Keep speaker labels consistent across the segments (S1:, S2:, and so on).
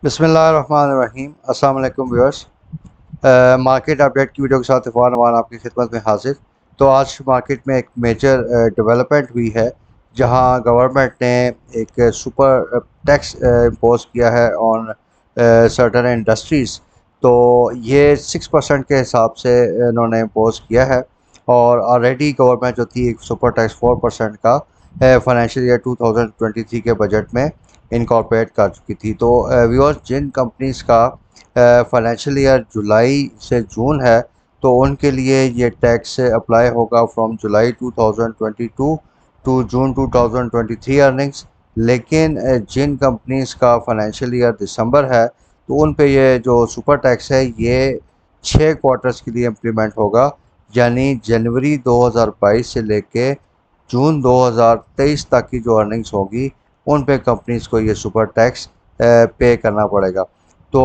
S1: بسم اللہ الرحمن الرحیم۔ السلام علیکم ویورس، مارکیٹ اپڈیٹ کی ویڈیو کے ساتھ عفان امان آپ کی خدمت میں حاضر۔ تو آج مارکیٹ میں ایک میجر ڈیولپمنٹ ہوئی ہے، جہاں گورنمنٹ نے ایک سپر ٹیکس امپوز کیا ہے آن سرٹن انڈسٹریز۔ تو یہ 6% کے حساب سے انہوں نے امپوز کیا ہے، اور آلریڈی گورنمنٹ جو تھی ایک سپر ٹیکس 4% کا فائنینشیل ایئر 2023 کے بجٹ میں انکارپوریٹ کر چکی تھی۔ تو ویورز، جن کمپنیز کا فائنینشیل ایئر جولائی سے جون ہے، تو ان کے لیے یہ ٹیکس اپلائی ہوگا from July 2022 to June 2023 earnings. لیکن جن کمپنیز کا فائنینشیل ایئر دسمبر ہے، تو ان پہ یہ جو سپر ٹیکس ہے یہ 6 کوارٹرز کے لیے امپلیمنٹ ہوگا، یعنی جنوری 2022 سے لے کے جون 2023 تک کی جو ارننگز ہوگی ان پہ کمپنیز کو یہ سپر ٹیکس پے کرنا پڑے گا۔ تو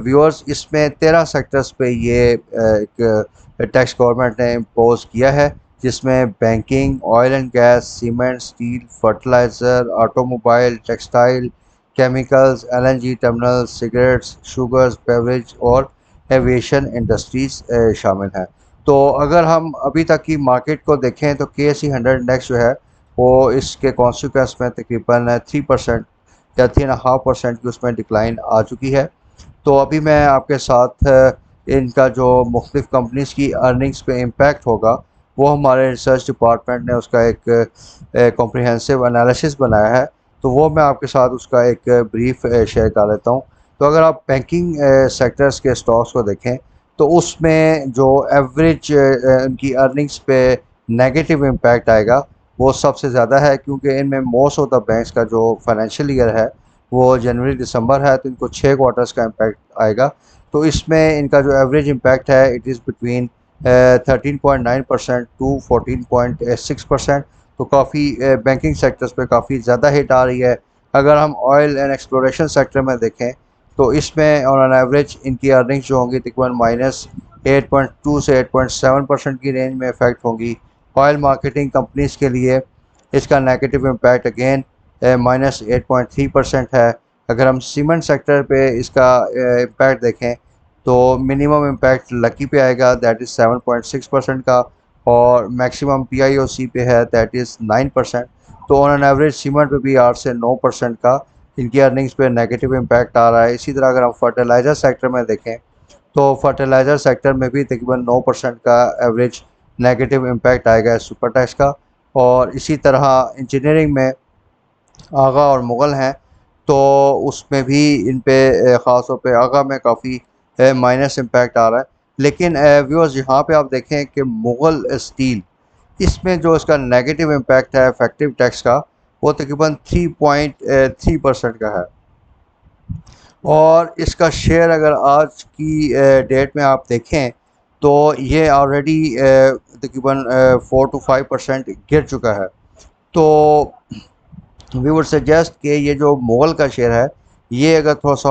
S1: ویورز، اس میں 13 سیکٹرز پہ یہ ایک ٹیکس گورنمنٹ نے امپوز کیا ہے، جس میں banking, oil and gas, cement, steel, fertiliser, automobile, textile, chemicals, LNG terminal, cigarettes, sugars, beverage اور ایویشن انڈسٹریز شامل ہیں۔ تو اگر ہم ابھی تک کی مارکیٹ کو دیکھیں تو KSE 100 انڈیکس جو ہے وہ اس کے کانسیکوینس میں تقریباً 3% یا 3.5% کی اس میں ڈکلائن آ چکی ہے۔ تو ابھی میں آپ کے ساتھ ان کا جو مختلف کمپنیز کی ارننگز پہ امپیکٹ ہوگا، وہ ہمارے ریسرچ ڈپارٹمنٹ نے اس کا ایک کمپریہنسو انالیسس بنایا ہے، تو وہ میں آپ کے ساتھ اس کا ایک بریف شیئر کر لیتا ہوں۔ تو اگر آپ بینکنگ سیکٹرز کے سٹاکس کو دیکھیں تو اس میں جو ایوریج ان کی ارننگز پہ نیگیٹو امپیکٹ آئے گا وہ سب سے زیادہ ہے، کیونکہ ان میں موسٹ آف دا بینکس کا جو فائنینشیل ایئر ہے وہ جنوری دسمبر ہے، تو ان کو 6 کوارٹرز کا امپیکٹ آئے گا۔ تو اس میں ان کا جو ایوریج امپیکٹ ہے اٹ از بٹوین 13.9% ٹو 14.6%۔ تو کافی بینکنگ سیکٹرز پہ کافی زیادہ ہٹ آ رہی ہے۔ اگر ہم آئل اینڈ ایکسپلوریشن سیکٹر میں دیکھیں تو اس میں آن این ایوریج ان کی ارننگز جو ہوں گی تقریباً -8.2 سے 8.7% کی رینج میں افیکٹ ہوں گی۔ آئل مارکیٹنگ کمپنیز کے لیے اس کا نیگیٹو امپیکٹ اگین -8.3% ہے۔ اگر ہم سیمنٹ سیکٹر پہ اس کا امپیکٹ دیکھیں تو منیمم امپیکٹ لکی پہ آئے گا، دیٹ از 7.6% کا، اور میکسیمم PIOC پہ ہے، دیٹ از 9%۔ تو آن این ایوریج سیمنٹ پہ بھی 8 سے 9% کا ان کی ارننگز پہ نیگیٹو امپیکٹ آ رہا ہے۔ اسی طرح اگر ہم فرٹیلائزر سیکٹر میں دیکھیں تو فرٹیلائزر سیکٹر میں بھی تقریباً 9% کا ایوریج نیگیٹو امپیکٹ آئے گا سپر ٹیکس کا۔ اور اسی طرح انجینئرنگ میں آغا اور مغل ہیں، تو اس میں بھی ان پہ خاص طور پہ آغا میں کافی مائنس امپیکٹ آ رہا ہے۔ لیکن ویورز، یہاں پہ آپ دیکھیں کہ مغل اسٹیل، اس میں جو اس کا نیگیٹو امپیکٹ ہے افیکٹو ٹیکس کا وہ تقریباً 3.3% کا ہے، اور اس کا شیئر اگر آج کی ڈیٹ میں آپ دیکھیں تو یہ آلریڈی تقریباً 4 to 5% گر چکا ہے۔ تو وی وڈ سجیسٹ کہ یہ جو مغل کا شیئر ہے یہ اگر تھوڑا سا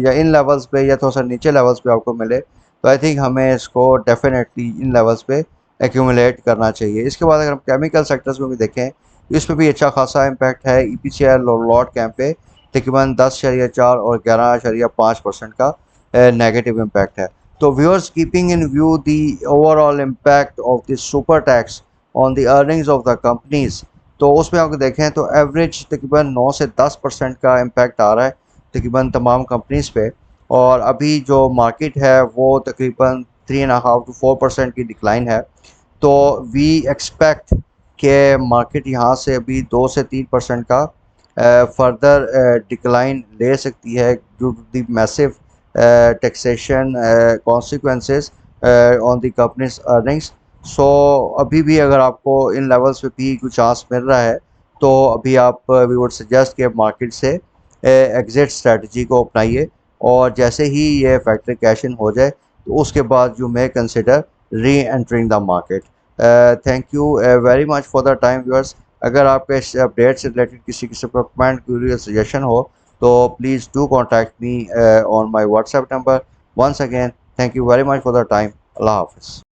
S1: یا ان لیولز پہ یا تھوڑا سا نیچے لیولز پہ آپ کو ملے تو آئی تھنک ہمیں اس کو ڈیفینیٹلی ان لیولز پہ ایکیومولیٹ کرنا چاہیے۔ اس کے بعد اگر ہم کیمیکل سیکٹرز میں بھی دیکھیں، اس پہ بھی اچھا خاصا امپیکٹ ہے۔ EPCL اور لاٹ کیمپ پہ تقریباً 10.4 اور 11.5% کا نیگیٹو امپیکٹ ہے۔ تو viewers, keeping in view the overall impact of the super tax on the earnings of the companies, تو اس میں آپ کو دیکھیں تو ایوریج تقریباً 9 سے 10% کا امپیکٹ آ رہا ہے تقریباً تمام کمپنیز پہ، اور ابھی جو مارکیٹ ہے وہ تقریباً 3.5 to 4% کی ڈکلائن ہے۔ تو وی ایکسپیکٹ کہ مارکیٹ یہاں سے ابھی 2 سے 3% کا فردر ڈکلائن لے سکتی ہے ڈیو ٹو دی میسو taxation consequences on the companies earnings. So ابھی بھی اگر آپ کو ان لیولز پہ بھی کچھ چانس مل رہا ہے تو ابھی آپ وی وڈ سجیسٹ کہ مارکیٹ سے ایگزٹ اسٹریٹجی کو اپنائیے، اور جیسے ہی یہ فیکٹر کیش ان ہو جائے تو اس کے بعد you may consider reentering the market. Thank you very much for the time viewers. اگر آپ کے اس اپڈیٹ سے ریلیٹڈ کسی قسم کا کمنٹ، کوئی یا سجیشن ہو تو please do contact me on my WhatsApp number. Once again thank you very much for the time. اللہ حافظ۔